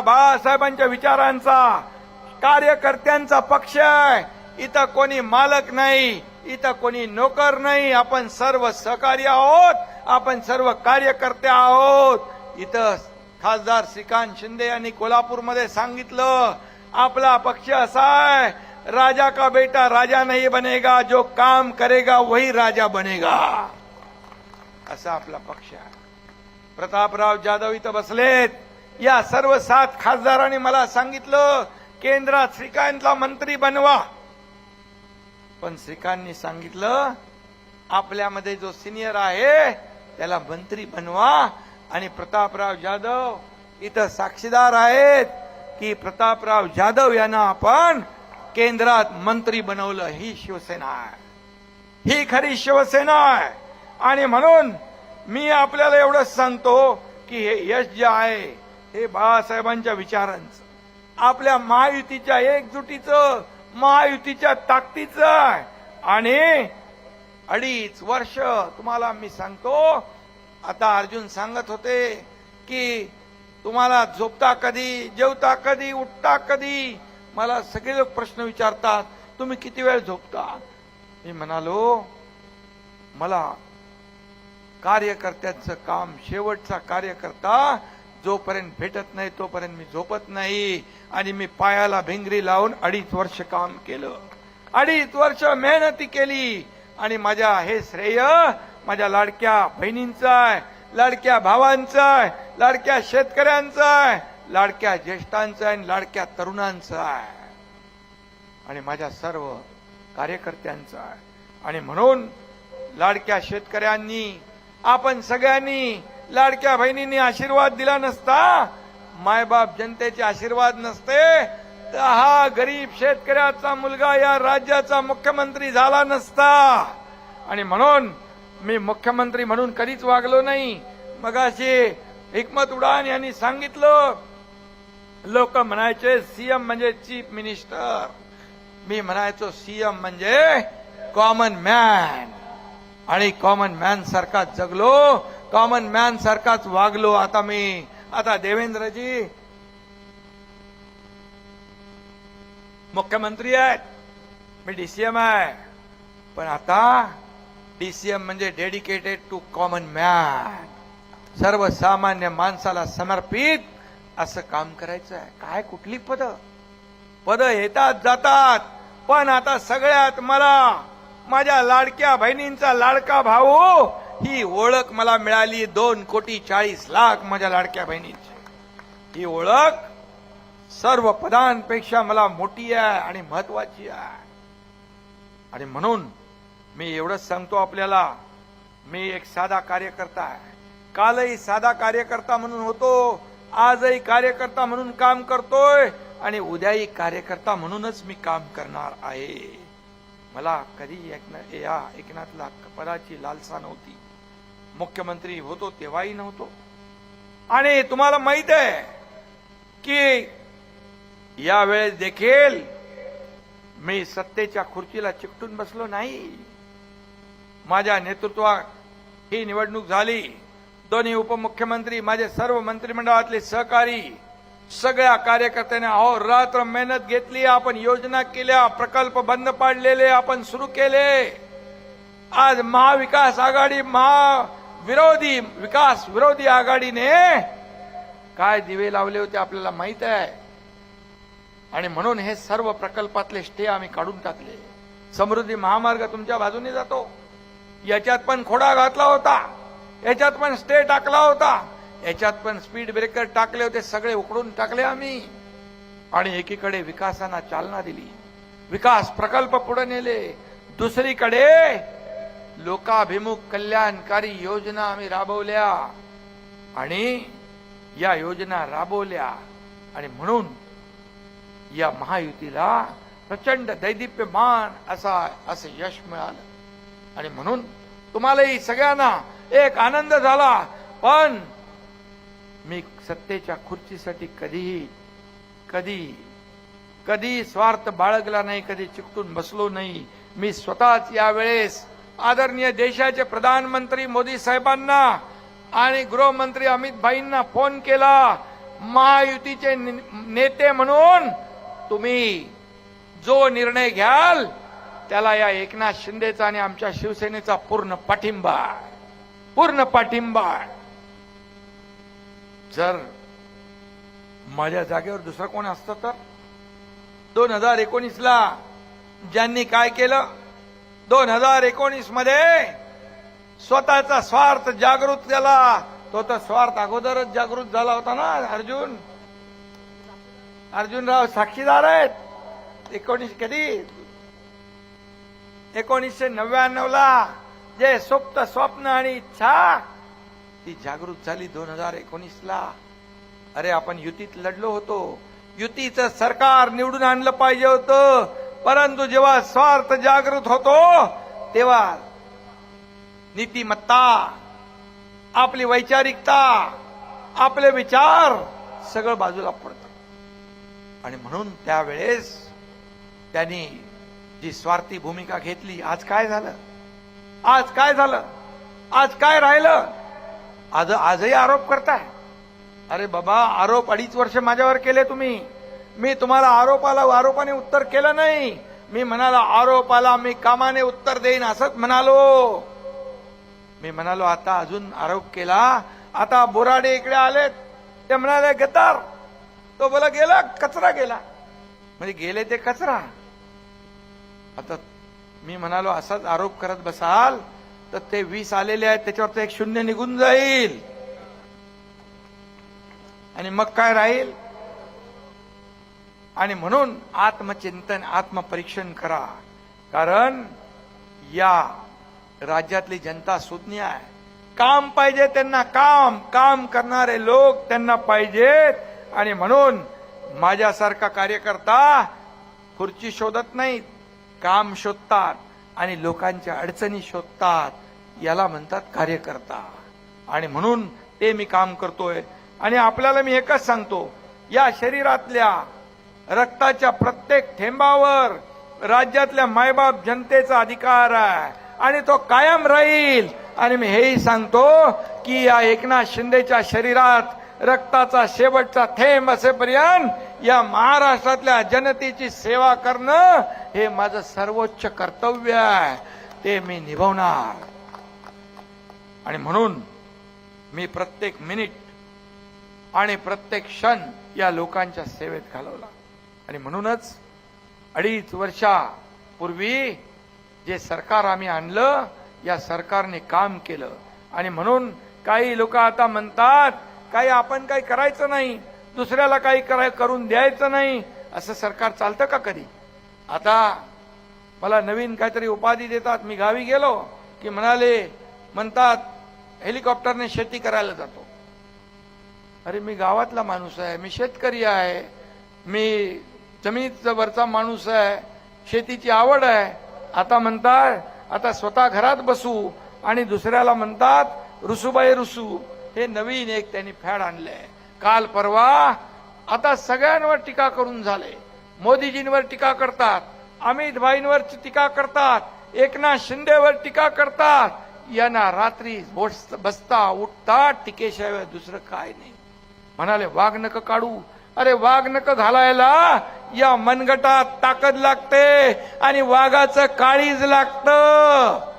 बाळासाहेबांच्या विचारांचा कार्यकर्त्यांचा पक्ष आहे. इथं कोणी मालक नाही, इथं कोणी नोकर नाही. आपण सर्व सहकारी आहोत, आपण सर्व कार्यकर्ते आहोत. इथं खासदार श्रीकांत शिंदे यांनी कोल्हापूरमध्ये सांगितलं, आपला पक्ष असा आहे, राजा का बेटा राजा नहीं बनेगा, जो काम करेगा वही राजा बनेगा, असा आपला पक्ष आहे. प्रतापराव जाधव इथं बसलेत. या सर्व 7 खासदारांनी मला सांगितलं, केंद्रात श्रीकांतला मंत्री बनवा. पण श्रीकांतनी सांगितलं, आपल्यामध्ये जो सिनियर आहे त्याला मंत्री बनवा. आणि प्रतापराव जाधव इथं साक्षीदार आहेत की प्रतापराव जाधव यांना आपण केंद्रात मंत्री बनवलं. ही शिवसेना आहे, ही खरी शिवसेना आहे. आणि म्हणून मी आपल्याला एवढंच सांगतो की हे यश जे आहे हे बाळासाहेबांच्या विचारांचं, आपल्या महायुतीच्या एकजुटीचं, महायुतीच्या ताकदीचं आहे. आणि 2.5 वर्ष तुम्हाला मी सांगतो, आता अर्जुन सांगत होते की तुम्हाला झोपता कधी, जेवता कधी, उठता कधी. मला सगळे लोक प्रश्न विचारतात, तुम्ही किती वेळ झोपता. मी म्हणालो, मला कार्यकर्त्यांचं काम, शेवटचा कार्यकर्ता जोपर्यंत भेटत नाही तोपर्यंत मी झोपत नाही. आणि मी पायाला भिंगरी लावून 2.5 वर्ष काम केलं, 2.5 वर्ष मेहनती केली. आणि माझ्या हे श्रेय माझ्या लाडक्या बहिणींचं आहे, लाडक्या भावांचं आहे, लाडक्या शेतकऱ्यांचं आहे, लाडक्या ज्येष्ठांचं आहे, लाडक्या तरुणांचं आहे, आणि माझ्या सर्व कार्यकर्त्यांचं आहे. आणि म्हणून लाडक्या शेतकऱ्यांनी, आपण सगळ्यांनी, लाडक्या बहिणींनी आशीर्वाद दिला नसता, मायबाप जनतेचे आशीर्वाद नसते, तर हा गरीब शेतकऱ्याचा मुलगा या राज्याचा मुख्यमंत्री झाला नसता. आणि म्हणून मी मुख्यमंत्री म्हणून कधीच वागलो नाही. मगाशी हिकमत उडान यांनी सांगितलं, लोक म्हणायचे सीएम म्हणजे चीफ मिनिस्टर, मी म्हणायचो सीएम म्हणजे कॉमन मॅन. आणि कॉमन मॅन सारखाच जगलो, कॉमन मॅन सारखाच वागलो. आता देवेंद्रजी मुख्यमंत्री आहेत, मी डीसीएम आहे. पण आता डीसीएम म्हणजे डेडिकेटेड टू कॉमन मॅन, सर्वसामान्य माणसाला समर्पित असं काम करायचं आहे. काय कुठली पद येतात जातात, पण आता सगळ्यात मला माझ्या लाडक्या बहिणींचा लाडका भाऊ ही ओळख मला मिळाली. 2,40,00,000 माझ्या लाडक्या बहिणींची ही ओळख सर्व पदांपेक्षा मला मोठी आहे आणि महत्वाची आहे. आणि म्हणून मी एवढंच सांगतो आपल्याला, मी एक साधा कार्यकर्ता आहे. कालही साधा कार्यकर्ता म्हणून होतो, आजही कार्यकर्ता म्हणून काम करतोय, आणि उद्याही कार्यकर्ता म्हणूनच मी काम करणार आहे. मला कधी या एकनाथला पदाची लालसा नव्हती. मुख्यमंत्री होतो तेव्हाही नव्हतो. आणि तुम्हाला माहित आहे की यावेळेस देखील मी सत्तेच्या खुर्चीला चिकटून बसलो नाही. माझ्या नेतृत्वात ही निवडणूक झाली. दोन्ही उपमुख्यमंत्री, माझे सर्व मंत्रिमंडळातले सहकारी, सगळ्या कार्यकर्त्यांनी अहोरात्र मेहनत घेतली. आपण योजना केल्या, प्रकल्प बंद पाडलेले आपण सुरू केले. आज महाविकास आघाडी, विकास विरोधी आघाडीने काय दिवे लावले होते आपल्याला माहित आहे. आणि म्हणून हे सर्व प्रकल्पातले स्टे आम्ही काढून टाकले. समृद्धी महामार्ग तुमच्या बाजूने जातो, याच्यात पण खोडा घातला होता, याच्यात पण स्टे टाकला होता, याच्यात पण स्पीड ब्रेकर टाकले होते, सगळे उकडून टाकले आम्ही. आणि एकीकडे विकासाला चालना दिली, विकास प्रकल्प पुढे नेले. दुसरीकडे लोकाभिमुख कल्याणकारी योजना आम्ही राबवल्या, आणि या योजना राबवल्या. आणि म्हणून या महायुतीला प्रचंड दैदिप्यमान असं यश मिळालं. आणि म्हणून तुम्हालाही सगळ्यांना एक आनंद झाला. पण मी सत्तेच्या खुर्चीसाठी कधी स्वार्थ बाळगला नाही, कधी चिकटून बसलो नाही. मी स्वतःच यावेळेस आदरणीय देशाचे प्रधानमंत्री मोदी साहेबांना आणि गृहमंत्री अमित भाईंना फोन केला. महायुतीचे नेते म्हणून तुम्ही जो निर्णय घ्याल त्याला या एकनाथ शिंदेचा आणि आमच्या शिवसेनेचा पूर्ण पाठिंबा जर माझ्या जागेवर दुसरं कोण असतं तर 2019ला ज्यांनी काय केलं 2019 मध्ये स्वतःचा स्वार्थ जागृत झाला तो तर स्वार्थ अगोदरच जागृत झाला होता ना अर्जुनराव साक्षीदार आहेत 1999 ला जे सुप्त स्वप्न आणि इच्छा ती जागृत झाली 2019 ला अरे आपण युतीत लढलो होतो युतीचं सरकार निवडून आणलं पाहिजे होतं परंतु जेव्हा स्वार्थ जागृत होतो तेव्हा नीतिमत्ता आपली वैचारिकता आपले विचार सगळं बाजूला पडतं आणि म्हणून त्यावेळेस त्यांनी जी स्वार्थी भूमिका घेतली आज काय झालं आज काय राहिलं आजही आरोप करताय अरे बाबा आरोप 2.5 वर्ष माझ्यावर केले तुम्ही मी तुम्हाला आरोपाने उत्तर केलं नाही मी म्हणालो आरोपाला मी कामाने उत्तर देईन असंच मी म्हणालो आता अजून आरोप केला आता बोराडे इकडे आलेत ते म्हणाले गद्दार तो बोला गेला कचरा गेला म्हणजे गेले ते कचरा आता मी म्हणालो असाच आरोप करत बसाल तर ते 20 आलेले आहेत त्याच्यावर एक 0 निघून जाईल आणि मग काय राहील आणि म्हणून आत्मचिंतन आत्मपरीक्षण करा कारण या राज्यातली जनता सुज्ञ आहे काम पाहिजे त्यांना काम करणारे लोक त्यांना पाहिजेत आणि म्हणून माझ्यासारखा कार्यकर्ता खुर्ची शोधत नाहीत काम शोधतात आणि लोकांच्या अडचणी शोधतात याला म्हणतात कार्यकर्ता आणि म्हणून ते मी काम करतोय आणि आपल्याला मी एकच सांगतो या शरीरातल्या रक्ताच्या प्रत्येक थेंबावर राज्यातल्या मायबाप जनतेचा अधिकार आहे आणि तो कायम राहील आणि मी हेही सांगतो की या एकनाथ शिंदेच्या शरीरात रक्ताचा शेवटचा थेंब असेपर्यंत या महाराष्ट्रातल्या जनतेची सेवा करणं हे माझं सर्वोच्च कर्तव्य आहे ते मी निभावणार आणि म्हणून मी प्रत्येक मिनिट आणि प्रत्येक क्षण या लोकांच्या सेवेत घालवला आणि म्हणूनच 2.5 वर्षापूर्वी जे सरकार आम्ही आणलं या सरकारने काम केलं आणि म्हणून काही लोक आता म्हणतात काही आपण काही करायचं नाही दुसऱ्याला काही करून द्यायचं नाही असं सरकार चालतं का कधी आता मला नवीन काहीतरी उपाधी देतात मी गावी गेलो की म्हणतात हेलिकॉप्टरने शेती करायला जातो अरे मी गावातला माणूस आहे मी शेतकरी आहे मी जमिनीचा वरचा माणूस आहे शेतीची आवड आहे आता म्हणतात आता स्वतः घरात बसू आणि दुसऱ्याला म्हणतात रुसूबाई रुसू हे नवीन एक त्यांनी फॅड आणलंय काल परवा आता सगळ्यांवर टीका करून झाले मोदीजींवर टीका करतात अमित भाईंवर टीका करतात एकनाथ शिंदेवर टीका करतात यांना रात्री बसता उठता टीकेशिवाय दुसरं काय नाही म्हणाले वाघ नक काढू अरे वाघ नक घालायला या मनगटात ताकद लागते आणि वाघाचं काळीज लागतं